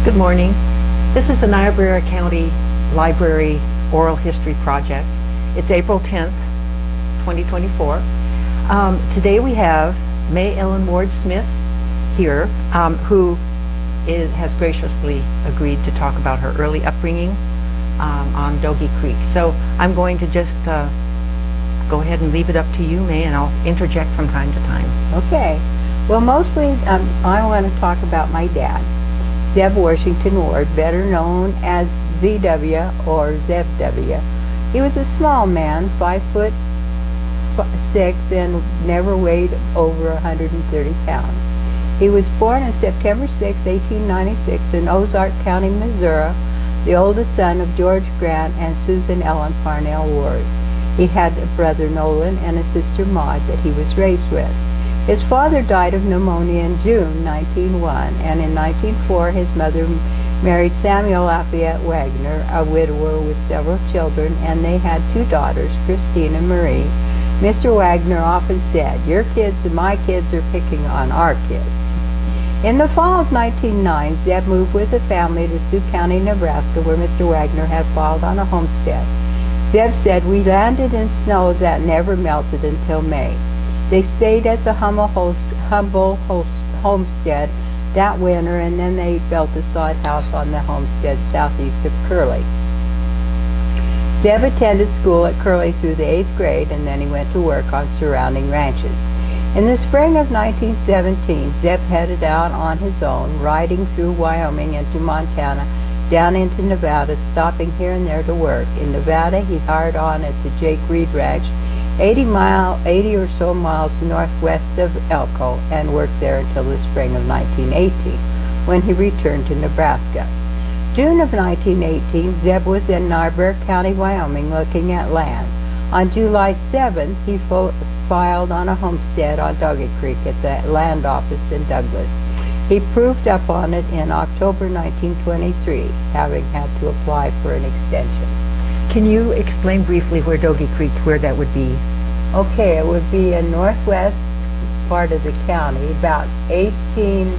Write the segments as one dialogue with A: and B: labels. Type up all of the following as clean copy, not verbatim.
A: Good morning. This is the Niobrara County Library Oral History Project. It's April 10th, 2024. Today we have May Ellen Ward Smith here, who has graciously agreed to talk about her early upbringing on Dogie Creek. So I'm going to just go ahead and leave it up to you, May, and I'll interject from time to time.
B: Okay. Well, mostly I want to talk about my dad, Zeb Washington Ward, better known as ZW or Zeb W. He was a small man, 5'6", and never weighed over 130 pounds. He was born on September 6, 1896 in Ozark County, Missouri, the oldest son of George Grant and Susan Ellen Parnell Ward. He had a brother Nolan and a sister Maud that he was raised with. His father died of pneumonia in June 1901, and in 1904 his mother married Samuel Lafayette Wagner, a widower with several children, and they had two daughters, Christine and Marie. Mr. Wagner often said, "Your kids and my kids are picking on our kids." In the fall of 1909, Zeb moved with the family to Sioux County, Nebraska, where Mr. Wagner had filed on a homestead. Zeb said, "We landed in snow that never melted until May." They stayed at the humble homestead that winter, and then they built a sod house on the homestead southeast of Curley. Zeb attended school at Curley through the 8th grade, and then he went to work on surrounding ranches. In the spring of 1917, Zeb headed out on his own, riding through Wyoming into Montana, down into Nevada, stopping here and there to work. In Nevada, he hired on at the Jake Reed Ranch, 80 or so miles northwest of Elko, and worked there until the spring of 1918, when he returned to Nebraska. June of 1918, Zeb was in Niobrara County, Wyoming, looking at land. On July 7th, he filed on a homestead on Dogie Creek at the land office in Douglas. He proved up on it in October 1923, having had to apply for an extension.
A: Can you explain briefly where Dogie Creek, where that would be?
B: Okay, it would be in northwest part of the county, about 18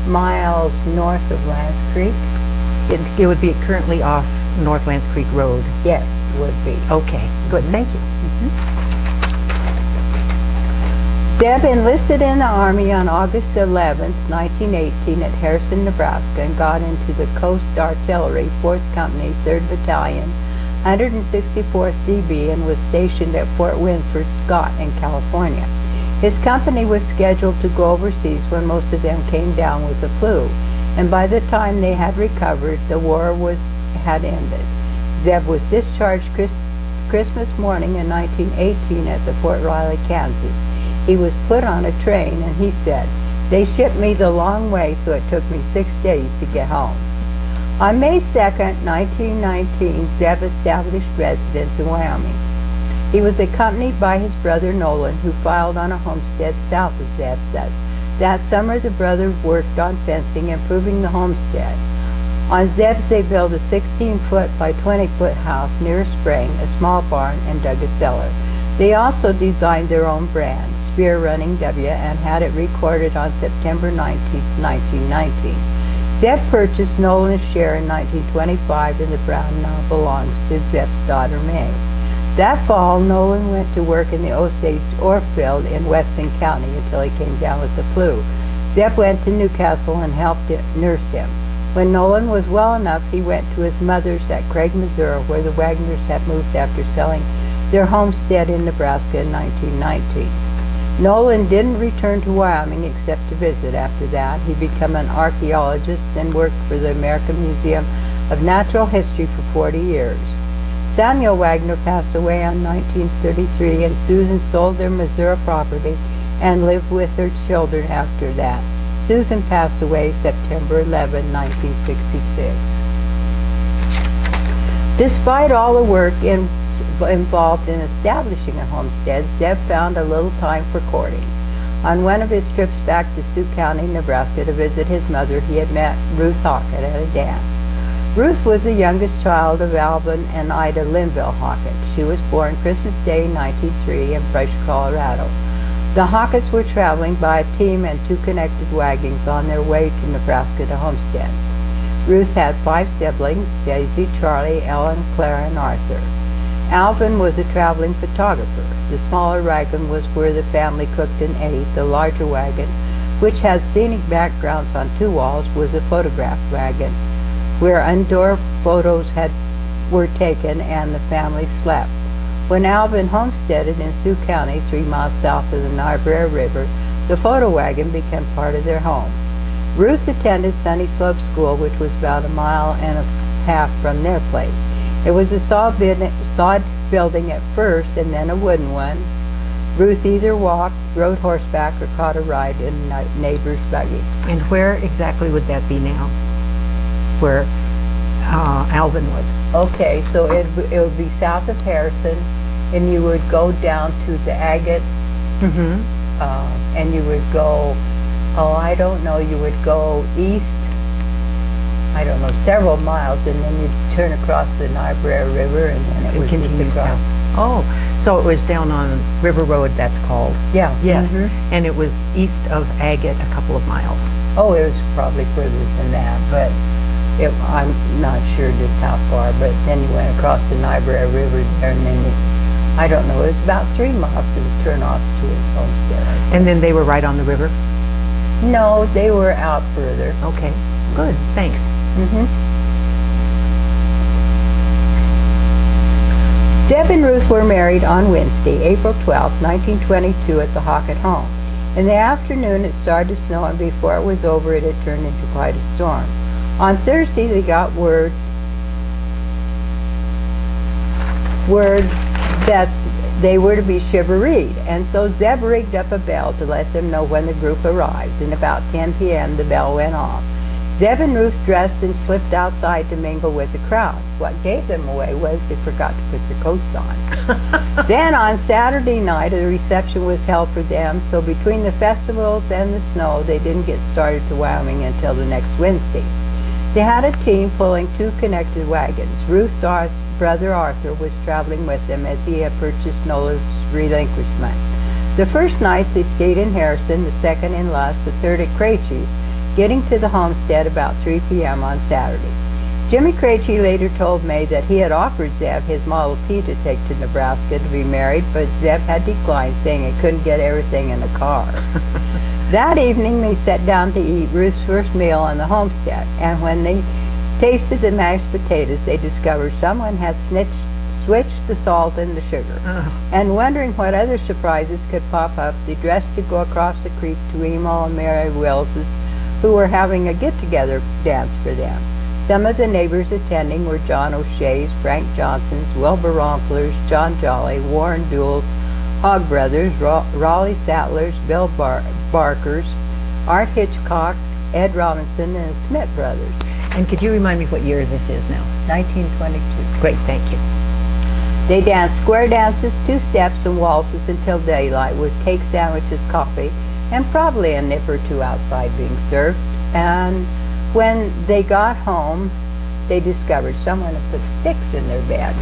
B: miles north of Lance Creek.
A: It would be currently off North Lance Creek Road.
B: Yes, it would be.
A: Okay, good, thank you.
B: Zeb enlisted in the Army on August 11, 1918 at Harrison, Nebraska, and got into the Coast Artillery, 4th Company, 3rd Battalion, 164th DB, and was stationed at Fort Winford, Scott, in California. His company was scheduled to go overseas when most of them came down with the flu, and by the time they had recovered, the war had ended. Zeb was discharged Christmas morning in 1918 at the Fort Riley, Kansas. He was put on a train, and he said, "They shipped me the long way, so it took me 6 days to get home." On May 2nd, 1919, Zeb established residence in Wyoming. He was accompanied by his brother Nolan, who filed on a homestead south of Zeb's. That summer, the brothers worked on fencing, improving the homestead. On Zeb's, they built a 16-foot by 20-foot house near a spring, a small barn, and dug a cellar. They also designed their own brand, Spear Running W, and had it recorded on September 19, 1919. Zeb purchased Nolan's share in 1925, and the brand now belongs to Zeb's daughter May. That fall, Nolan went to work in the Osage ore field in Weston County until he came down with the flu. Zeb went to Newcastle and helped nurse him. When Nolan was well enough, he went to his mother's at Craig, Missouri, where the Wagners had moved after selling their homestead in Nebraska in 1919. Nolan didn't return to Wyoming except to visit after that. He became an archaeologist and worked for the American Museum of Natural History for 40 years. Samuel Wagner passed away in 1933, and Susan sold their Missouri property and lived with her children after that. Susan passed away September 11, 1966. Despite all the work involved in establishing a homestead, Zeb found a little time for courting. On one of his trips back to Sioux County, Nebraska to visit his mother, he had met Ruth Hockett at a dance. Ruth was the youngest child of Alvin and Ida Linville Hockett. She was born Christmas Day, 1903 in Brush, Colorado. The Hocketts were traveling by a team and 2 connected wagons on their way to Nebraska to homestead. Ruth had 5 siblings: Daisy, Charlie, Ellen, Clara, and Arthur. Alvin was a traveling photographer. The smaller wagon was where the family cooked and ate. The larger wagon, which had scenic backgrounds on 2 walls, was a photograph wagon, where indoor photos were taken and the family slept. When Alvin homesteaded in Sioux County, 3 miles south of the Niobrara River, the photo wagon became part of their home. Ruth attended Sunny Slope School, which was about 1.5 miles from their place. It was a sod building at first and then a wooden one. Ruth either walked, rode horseback, or caught a ride in a neighbor's buggy.
A: And where exactly would that be now? Where Alvin was?
B: Okay, so it would be south of Harrison, and you would go down to the Agate, and you would go, I don't know, you would go east, I don't know, several miles, and then you'd turn across the Niobrara River, and then it was just across.
A: South. Oh, so it was down on River Road, that's called.
B: Yeah.
A: Yes, and it was east of Agate a couple of miles.
B: Oh, it was probably further than that, but I'm not sure just how far, but then you went across the Niobrara River there, and then I don't know, it was about 3 miles to turn off to his homestead.
A: And then they were right on the river?
B: No, they were out further.
A: Okay, good, thanks.
B: Zeb and Ruth were married on Wednesday, April 12, 1922, at the Hockett home. In the afternoon, it started to snow, and before it was over, it had turned into quite a storm. On Thursday, they got word that they were to be chivaried, and so Zeb rigged up a bell to let them know when the group arrived, and about 10 p.m. the bell went off. Zeb and Ruth dressed and slipped outside to mingle with the crowd. What gave them away was they forgot to put their coats on. Then on Saturday night, a reception was held for them, so between the festivals and the snow, they didn't get started to Wyoming until the next Wednesday. They had a team pulling 2 connected wagons. Ruth's brother Arthur was traveling with them, as he had purchased Nola's relinquishment. The first night they stayed in Harrison, the second in Lusk, the third at Krejci's, getting to the homestead about 3 p.m. on Saturday. Jimmy Krejci later told May that he had offered Zeb his Model T to take to Nebraska to be married, but Zeb had declined, saying he couldn't get everything in the car. That evening they sat down to eat Ruth's first meal on the homestead, and when they tasted the mashed potatoes, they discovered someone had switched the salt and the sugar. And wondering what other surprises could pop up, they dressed to go across the creek to Emo and Mary Wills's, who were having a get-together dance for them. Some of the neighbors attending were John O'Shea's, Frank Johnson's, Wilbur Rompler's, John Jolly, Warren Dewell's, Hogg Brothers, Raleigh Sattler's, Bill Barker's, Art Hitchcock, Ed Robinson, and Smith Brothers.
A: And could you remind me what year this is now?
B: 1922.
A: Great, thank you.
B: They danced square dances, 2 steps, and waltzes until daylight, with cake sandwiches, coffee, and probably a nip or 2 outside being served. And when they got home, they discovered someone had put sticks in their bed.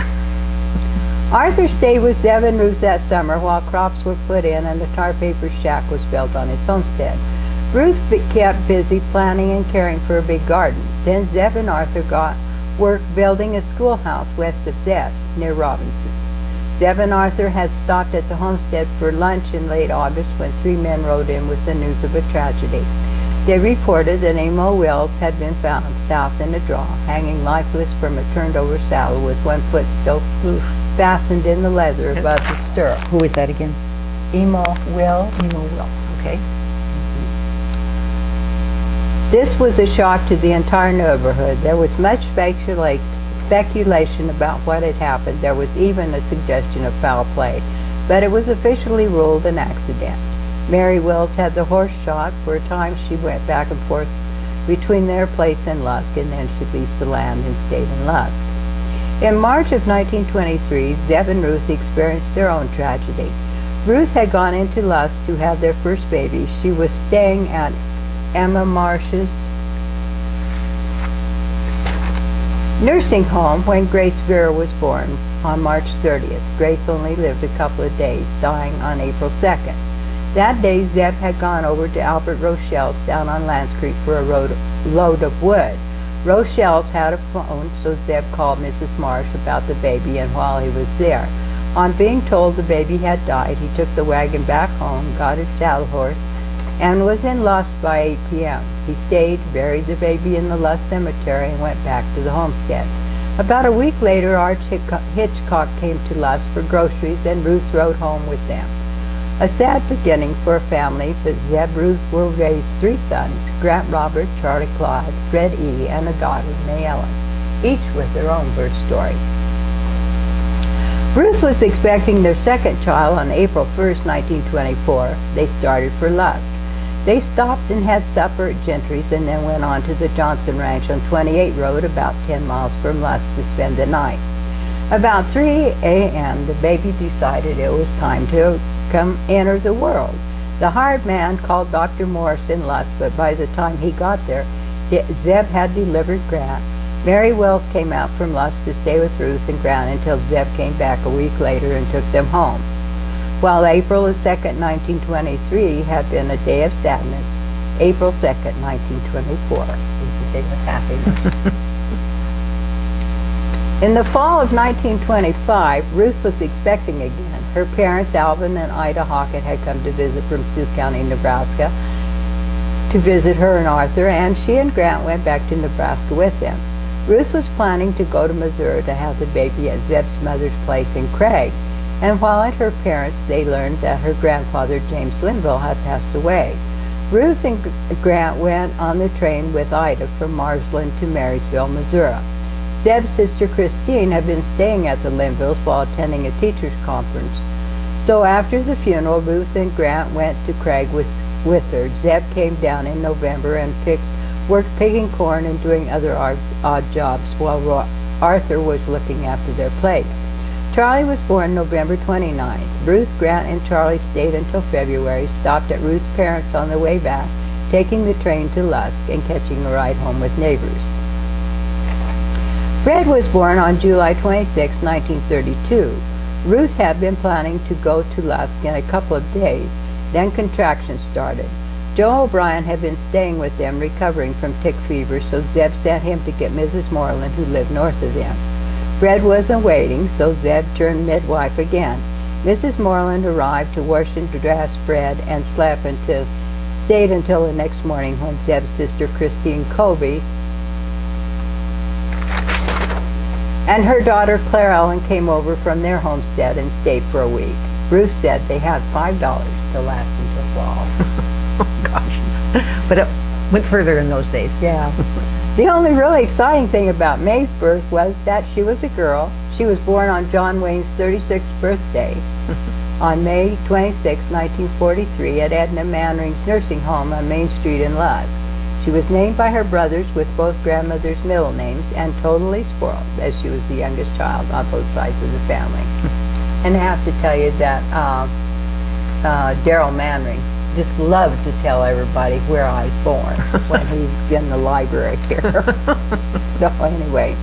B: Arthur stayed with Zeb and Ruth that summer while crops were put in and the tar paper shack was built on his homestead. Ruth kept busy planning and caring for a big garden. Then Zeb and Arthur got work building a schoolhouse west of Zeb's, near Robinson's. Zeb and Arthur had stopped at the homestead for lunch in late August when 3 men rode in with the news of a tragedy. They reported that Emo Wills had been found south in a draw, hanging lifeless from a turned-over saddle with 1 foot still fastened in the leather above the stirrup.
A: Who is that again?
B: Emo Wills.
A: Emo Wills, okay.
B: This was a shock to the entire neighborhood. There was much speculation about what had happened. There was even a suggestion of foul play, but it was officially ruled an accident. Mary Wills had the horse shot. For a time she went back and forth between their place and Lusk, and then she leased the land and stayed in Lusk. In March of 1923, Zeb and Ruth experienced their own tragedy. Ruth had gone into Lusk to have their first baby. She was staying at Emma Marsh's nursing home when Grace Vera was born on March 30th. Grace only lived a couple of days, dying on April 2nd. That day, Zeb had gone over to Albert Rochelle's down on Lance Creek for a load of wood. Rochelle's had a phone, so Zeb called Mrs. Marsh about the baby, and while he was there, on being told the baby had died, he took the wagon back home, got his saddle horse, and was in Lusk by 8 p.m. He stayed, buried the baby in the Lusk cemetery, and went back to the homestead. About a week later, Arch Hitchcock came to Lusk for groceries, and Ruth rode home with them. A sad beginning for a family, but Zeb and Ruth will raise 3 sons, Grant Robert, Charlie Claude, Fred E., and a daughter, May Ellen, each with their own birth story. Ruth was expecting their second child on April 1st, 1924. They started for Lusk. They stopped and had supper at Gentry's and then went on to the Johnson Ranch on 28 Road, about 10 miles from Lusk, to spend the night. About 3 a.m., the baby decided it was time to come enter the world. The hired man called Dr. Morris in Lusk, but by the time he got there, Zeb had delivered Grant. Mary Wells came out from Lusk to stay with Ruth and Grant until Zeb came back a week later and took them home. While April 2nd, 1923 had been a day of sadness, April 2nd, 1924 was a day of happiness. In the fall of 1925, Ruth was expecting again. Her parents, Alvin and Ida Hockett, had come to visit from Sioux County, Nebraska, to visit her and Arthur, and she and Grant went back to Nebraska with them. Ruth was planning to go to Missouri to have the baby at Zeb's mother's place in Craig, and while at her parents', they learned that her grandfather, James Linville, had passed away. Ruth and Grant went on the train with Ida from Marsland to Marysville, Missouri. Zeb's sister Christine had been staying at the Linvilles while attending a teacher's conference. So after the funeral, Ruth and Grant went to Craig with her. Zeb came down in November and worked picking corn and doing other odd jobs while Arthur was looking after their place. Charlie was born November 29th. Ruth, Grant, and Charlie stayed until February, stopped at Ruth's parents on the way back, taking the train to Lusk and catching a ride home with neighbors. Fred was born on July 26, 1932. Ruth had been planning to go to Lusk in a couple of days, then contractions started. Joe O'Brien had been staying with them recovering from tick fever, so Zeb sent him to get Mrs. Moreland, who lived north of them. Fred wasn't waiting, so Zeb turned midwife again. Mrs. Moreland arrived to wash and dress Fred and stayed until the next morning, when Zeb's sister Christine Colby and her daughter Claire Ellen came over from their homestead and stayed for a week. Ruth said they had $5 to last until fall.
A: Oh, gosh. But it went further in those days.
B: Yeah. The only really exciting thing about May's birth was that she was a girl. She was born on John Wayne's 36th birthday on May 26, 1943 at Edna Manring's nursing home on Main Street in Lusk. She was named by her brothers with both grandmothers' middle names and totally spoiled, as she was the youngest child on both sides of the family. And I have to tell you that Darrell Manring just loved to tell everybody where I was born when he's in the library here. So anyway,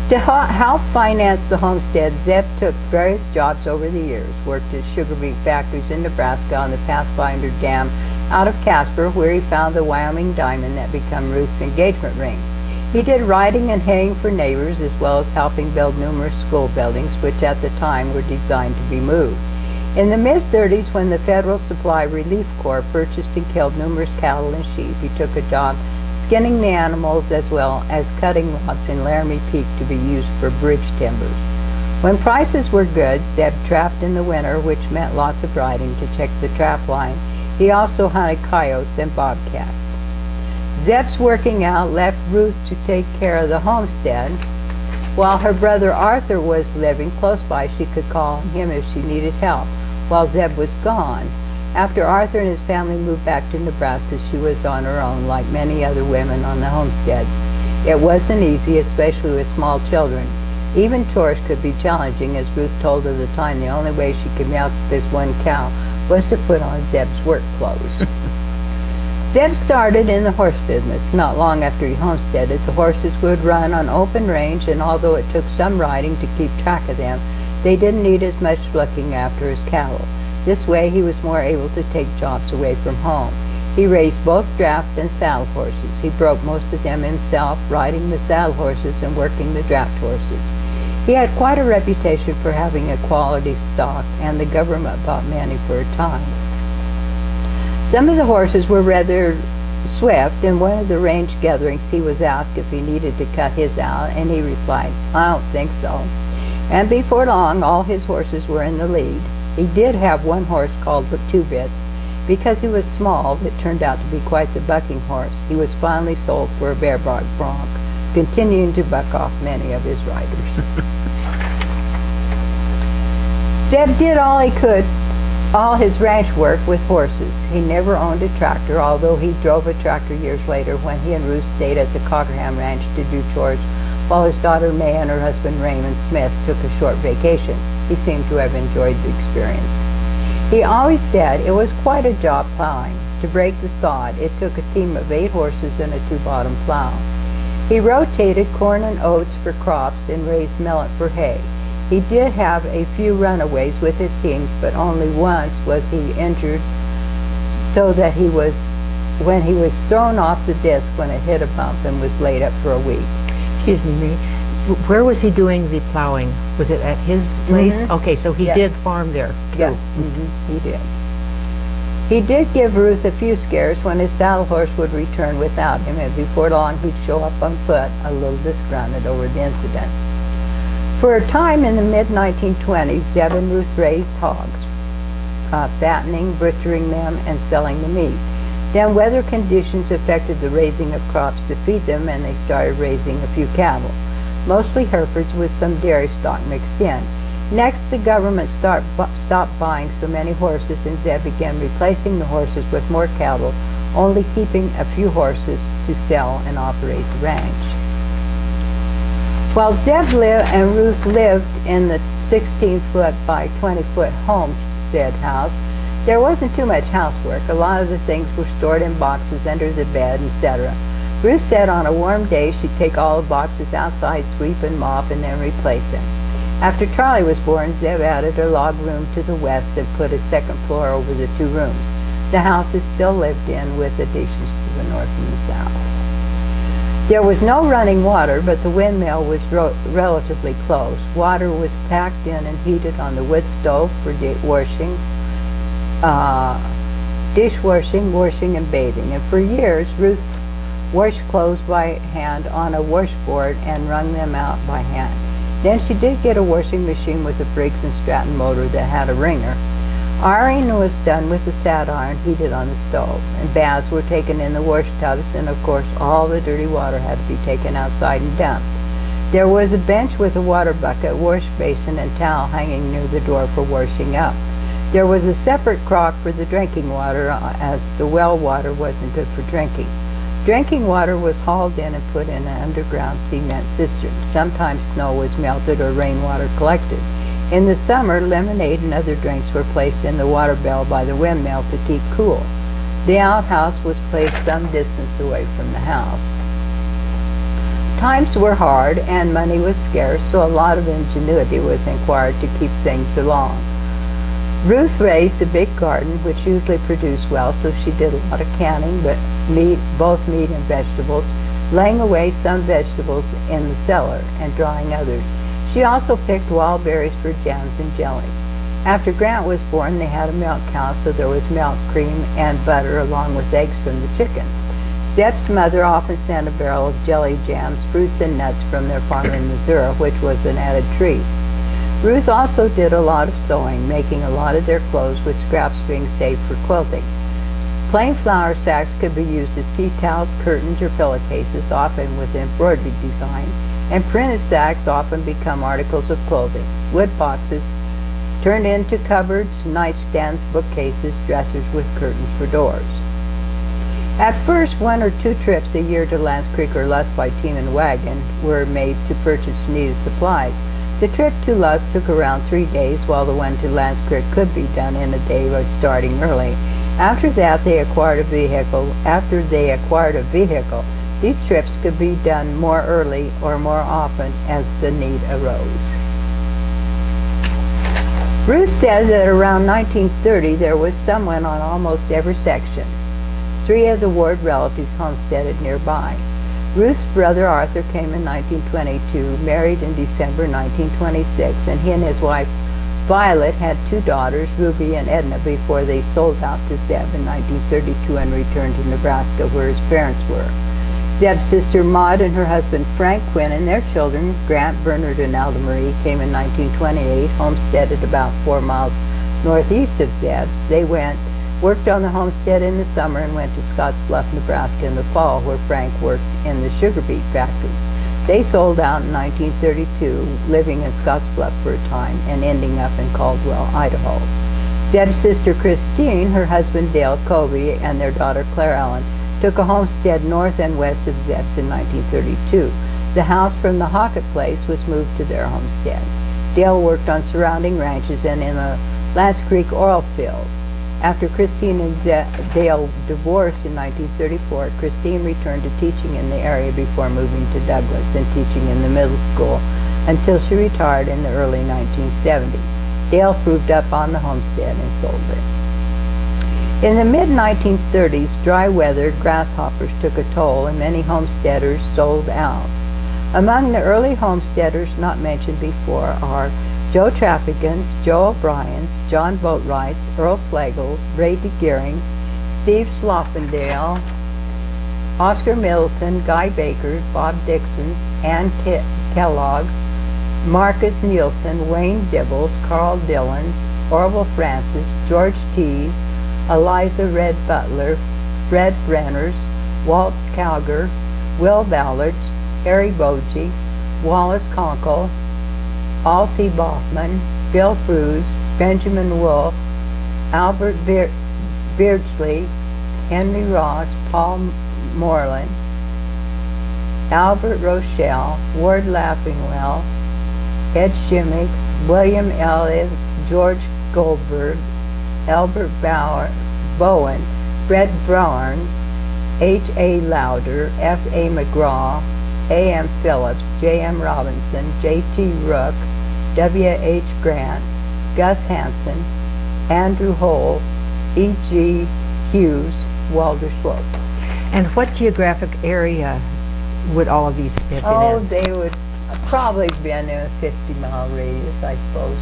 B: to help finance the homestead, Zeb took various jobs over the years, worked at sugar beet factories in Nebraska on the Pathfinder Dam out of Casper, where he found the Wyoming diamond that became Ruth's engagement ring. He did writing and haying for neighbors, as well as helping build numerous school buildings, which at the time were designed to be moved. In the mid-30s, when the Federal Supply Relief Corps purchased and killed numerous cattle and sheep, he took a job skinning the animals as well as cutting logs in Laramie Peak to be used for bridge timbers. When prices were good, Zeb trapped in the winter, which meant lots of riding to check the trap line. He also hunted coyotes and bobcats. Zeb's working out left Ruth to take care of the homestead. While her brother Arthur was living close by, she could call on him if she needed help, while Zeb was gone. After Arthur and his family moved back to Nebraska, she was on her own, like many other women on the homesteads. It wasn't easy, especially with small children. Even chores could be challenging, as Ruth told of the time the only way she could milk this one cow was to put on Zeb's work clothes. Zeb started in the horse business. Not long after he homesteaded, the horses would run on open range, and although it took some riding to keep track of them, they didn't need as much looking after as cattle. This way he was more able to take jobs away from home. He raised both draft and saddle horses. He broke most of them himself, riding the saddle horses and working the draft horses. He had quite a reputation for having a quality stock, and the government bought many for a time. Some of the horses were rather swift. In one of the range gatherings, he was asked if he needed to cut his out, and he replied, "I don't think so." And before long, all his horses were in the lead. He did have one horse called the Two Bits. Because he was small, it turned out to be quite the bucking horse. He was finally sold for a bareback bronc, continuing to buck off many of his riders. Zeb did all he could, all his ranch work with horses. He never owned a tractor, although he drove a tractor years later when he and Ruth stayed at the Cockerham Ranch to do chores, while his daughter May and her husband Raymond Smith took a short vacation. He seemed to have enjoyed the experience. He always said it was quite a job plowing. To break the sod, it took a team of 8 horses and a 2-bottom plow. He rotated corn and oats for crops and raised millet for hay. He did have a few runaways with his teams, but only once was he injured, so that when he was thrown off the disc when it hit a bump and was laid up for a week.
A: Excuse me, where was he doing the plowing? Was it at his place? Okay, so he did farm there too.
B: Yeah, he did. He did give Ruth a few scares when his saddle horse would return without him, and before long he'd show up on foot, a little disgruntled over the incident. For a time in the mid-1920s, Zeb and Ruth raised hogs, fattening, butchering them, and selling the meat. Then weather conditions affected the raising of crops to feed them, and they started raising a few cattle, mostly Herefords with some dairy stock mixed in. Next, the government stopped buying so many horses, and Zeb began replacing the horses with more cattle, only keeping a few horses to sell and operate the ranch. While Zeb and Ruth lived in the 16-foot by 20-foot homestead house, there wasn't too much housework. A lot of the things were stored in boxes under the bed, etc. Ruth said on a warm day she'd take all the boxes outside, sweep and mop, and then replace them. After Charlie was born, Zeb added a log room to the west and put a second floor over the 2 rooms. The house is still lived in, with additions to the north and the south. There was no running water, but the windmill was relatively close. Water was packed in and heated on the wood stove for dishwashing, washing, and bathing. And for years, Ruth washed clothes by hand on a washboard and wrung them out by hand. Then she did get a washing machine with a Briggs & Stratton motor that had a wringer. Ironing was done with the sad iron heated on the stove, and baths were taken in the wash tubs, and of course all the dirty water had to be taken outside and dumped. There was a bench with a water bucket, wash basin, and towel hanging near the door for washing up. There was a separate crock for the drinking water, as the well water wasn't good for drinking. Drinking water was hauled in and put in an underground cement cistern. Sometimes snow was melted or rainwater collected. In the summer, lemonade and other drinks were placed in the water barrel by the windmill to keep cool. The outhouse was placed some distance away from the house. Times were hard and money was scarce, so a lot of ingenuity was required to keep things along. Ruth raised a big garden, which usually produced well, so she did a lot of canning, but both meat and vegetables, laying away some vegetables in the cellar and drying others. She also picked wild berries for jams and jellies. After Grant was born, they had a milk cow, so there was milk, cream, and butter, along with eggs from the chickens. Zeb's mother often sent a barrel of jelly, jams, fruits, and nuts from their farm in Missouri, which was an added treat. Ruth also did a lot of sewing, making a lot of their clothes, with scraps being saved for quilting. Plain flour sacks could be used as tea towels, curtains, or pillowcases, often with embroidery design, and printed sacks often become articles of clothing. Wood boxes turned into cupboards, nightstands, bookcases, dressers with curtains for doors. At first, 1 or 2 trips a year to Lance Creek or Lusk by team and wagon were made to purchase needed supplies. The trip to Lusk took around 3 days, while the one to Lance Creek could be done in a day by starting early. After they acquired a vehicle, these trips could be done more early or more often as the need arose. Ruth said that around 1930 there was someone on almost every section. 3 of the Ward relatives homesteaded nearby. Ruth's brother Arthur came in 1922, married in December 1926, and he and his wife Violet had 2 daughters, Ruby and Edna, before they sold out to Zeb in 1932 and returned to Nebraska where his parents were. Zeb's sister Maud and her husband Frank Quinn and their children, Grant, Bernard, and Alda Marie, came in 1928, homesteaded about 4 miles northeast of Zeb's. They worked on the homestead in the summer and went to Scottsbluff, Nebraska in the fall, where Frank worked in the sugar beet factories. They sold out in 1932, living in Scottsbluff for a time and ending up in Caldwell, Idaho. Zeb's sister Christine, her husband Dale Covey, and their daughter Claire Ellen took a homestead north and west of Zeb's in 1932. The house from the Hockett place was moved to their homestead. Dale worked on surrounding ranches and in the Lance Creek oil field. After Christine and Dale divorced in 1934, Christine returned to teaching in the area before moving to Douglas and teaching in the middle school until she retired in the early 1970s. Dale proved up on the homestead and sold it. In the mid-1930s, dry weather, grasshoppers took a toll and many homesteaders sold out. Among the early homesteaders not mentioned before are Joe Trafficants, Joe O'Brien's, John Boatwright's, Earl Slagle, Ray DeGearing's, Steve Sloppendale, Oscar Middleton, Guy Baker's, Bob Dixon's, Ann Kellogg, Marcus Nielsen, Wayne Dibbles, Carl Dillon's, Orville Francis, George Tees, Eliza Red Butler, Fred Brenner's, Walt Calger, Will Ballard's, Harry Bogie, Wallace Conkle, Alty Boffman, Bill Cruz, Benjamin Wolfe, Albert Beardsley, Henry Ross, Paul Moreland, Albert Rochelle, Ward Laughingwell, Ed Shimmicks, William Elliott, George Goldberg, Albert Bowen, Fred Barnes, H.A. Lauder, F.A. McGraw, A.M. Phillips, J.M. Robinson, J.T. Rook, W.H. Grant, Gus Hansen, Andrew Hole, E.G. Hughes, Walter Slope.
A: And what geographic area would all of these have been
B: Oh,
A: in?
B: they would probably been in a 50-mile radius, I suppose.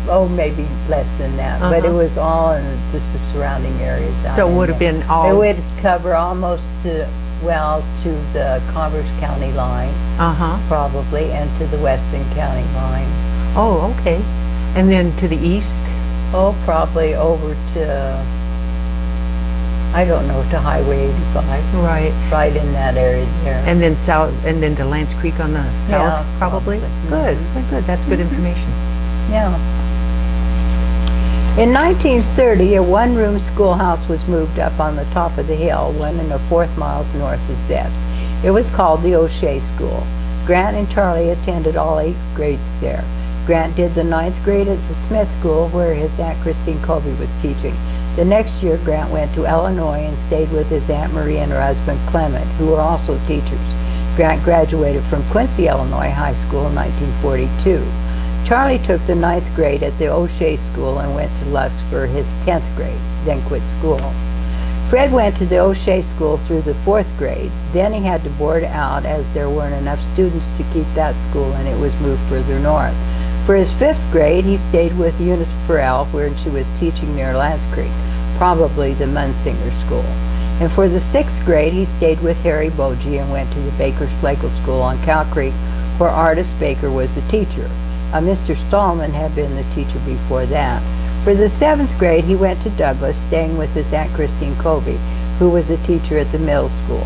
B: Oh, maybe less than that, but it was all in just the surrounding areas.
A: So it would have been all...
B: It would cover almost to the Converse County line, probably, and to the Weston County line.
A: Oh, okay. And then to the east?
B: Oh, probably over to, I don't know, to Highway 85.
A: Right.
B: Right in that area there.
A: And then south, and then to Lance Creek on the south, probably? Good, good. That's good information.
B: Yeah. In 1930, a one-room schoolhouse was moved up on the top of the hill, 1¼ miles north of Zeb's. It was called the O'Shea School. Grant and Charlie attended all 8 grades there. Grant did the 9th grade at the Smith School, where his Aunt Christine Colby was teaching. The next year, Grant went to Illinois and stayed with his Aunt Marie and her husband Clement, who were also teachers. Grant graduated from Quincy, Illinois High School in 1942. Charlie took the 9th grade at the O'Shea School and went to Lusk for his 10th grade, then quit school. Fred went to the O'Shea School through the 4th grade. Then he had to board out as there weren't enough students to keep that school and it was moved further north. For his 5th grade, he stayed with Eunice Perel, where she was teaching near Lance Creek, probably the Munsinger School. And for the 6th grade, he stayed with Harry Bogie and went to the Baker-Schlegel School on Cow Creek, where Artis Baker was the teacher. Mr. Stallman had been the teacher before that. For the 7th grade, he went to Douglas, staying with his Aunt Christine Colby, who was a teacher at the middle school.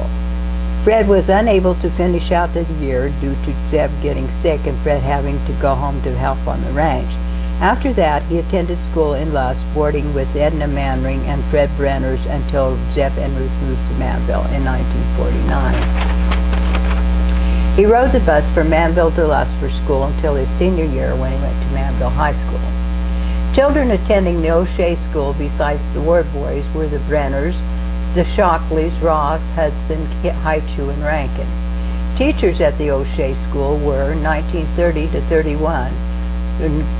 B: Fred was unable to finish out the year due to Zeb getting sick and Fred having to go home to help on the ranch. After that, he attended school in Lusk, boarding with Edna Manring and Fred Brenners until Zeb and Ruth moved to Manville in 1949. He rode the bus from Manville to Lusk for school until his senior year when he went to Manville High School. Children attending the O'Shea School besides the Ward boys were the Brenners, the Shockleys, Ross, Hudson, Haichu, and Rankin. Teachers at the O'Shea School were 1930 to 31.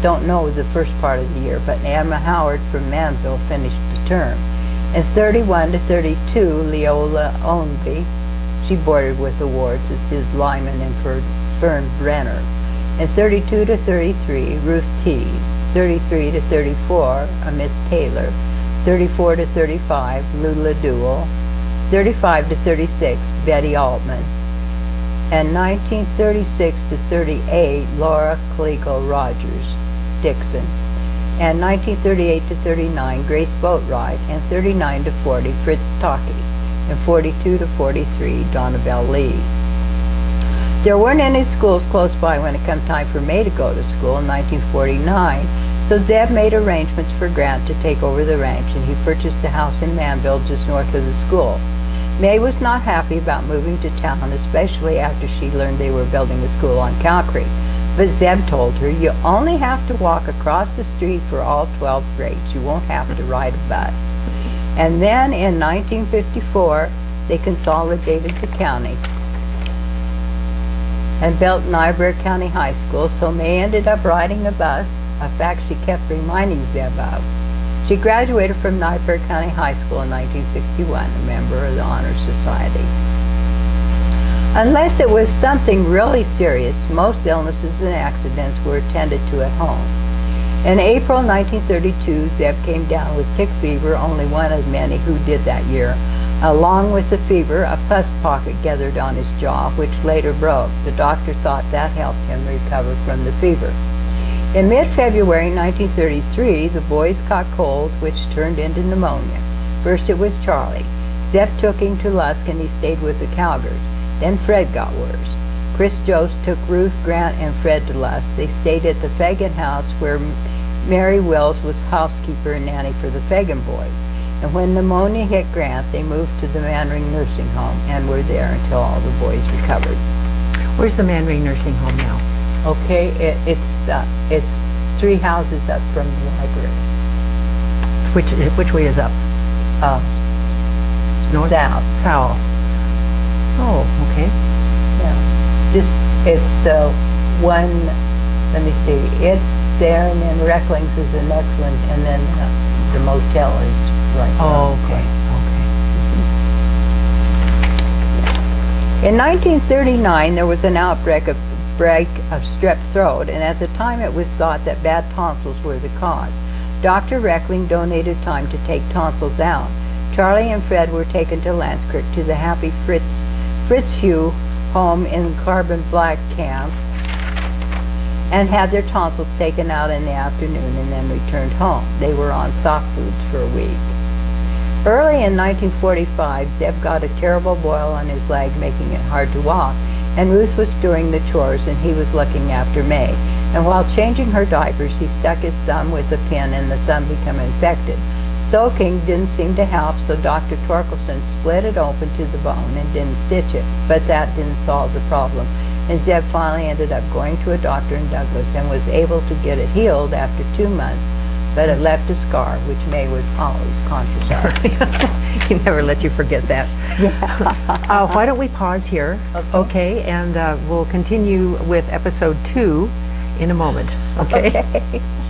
B: Don't know the first part of the year, but Emma Howard from Manville finished the term. In 31 to 32, Leola Ownby. She boarded with the Wards, as did Lyman and Fern Brenner. In 32 to 33, Ruth Tees. 33 to 34, a Miss Taylor. 34 to 35, Lula Duell. 35 to 36, Betty Altman. And 1936 to 38, Laura Calico Rogers Dixon. And 1938 to 39, Grace Boatwright. And 39 to 40, Fritz Tocky. And 42 to 43, Donnabelle Lee. There weren't any schools close by when it came time for May to go to school in 1949, so Zeb made arrangements for Grant to take over the ranch, and he purchased a house in Manville just north of the school. May was not happy about moving to town, especially after she learned they were building a school on Cow Creek. But Zeb told her, "You only have to walk across the street for all 12 grades. You won't have to ride a bus." And then in 1954, they consolidated the county and built Niobrara County High School, so May ended up riding a bus, a fact she kept reminding Zeb of. She graduated from Niobrara County High School in 1961, a member of the Honor Society. Unless it was something really serious, most illnesses and accidents were attended to at home. In April 1932, Zeb came down with tick fever, only one of many who did that year. Along with the fever, a pus pocket gathered on his jaw, which later broke. The doctor thought that helped him recover from the fever. In mid-February 1933, the boys caught cold, which turned into pneumonia. First it was Charlie. Zeb took him to Lusk and he stayed with the Calgers. Then Fred got worse. Chris Jost took Ruth, Grant, and Fred to Lusk. They stayed at the Fagan house where Mary Wills was housekeeper and nanny for the Fagan boys. And when pneumonia hit Grant, they moved to the Manring Nursing Home and were there until all the boys recovered.
A: Where's the Manring Nursing Home now?
B: Okay, it's 3 houses up from the library.
A: Which way is up? North?
B: South.
A: South. Oh, okay.
B: Yeah. It's the one, let me see, it's there, and then Recklings is the next one, and then the motel is right there.
A: Oh, okay.
B: In 1939, there was an outbreak of strep throat, and at the time it was thought that bad tonsils were the cause. Dr. Reckling donated time to take tonsils out. Charlie and Fred were taken to Lanskirk to the Happy Fitzhugh home in Carbon Black Camp and had their tonsils taken out in the afternoon and then returned home. They were on soft foods for a week. Early in 1945, Zeb got a terrible boil on his leg, making it hard to walk, and Ruth was doing the chores and he was looking after May. And while changing her diapers, he stuck his thumb with a pin and the thumb became infected. Soaking didn't seem to help, so Dr. Torkelson split it open to the bone and didn't stitch it, but that didn't solve the problem. And Zeb finally ended up going to a doctor in Douglas and was able to get it healed after 2 months, but it left a scar, which May was always conscious of.
A: He never let you forget that.
B: Yeah.
A: Why don't we pause here? Okay, and we'll continue with episode 2 in a moment. Okay?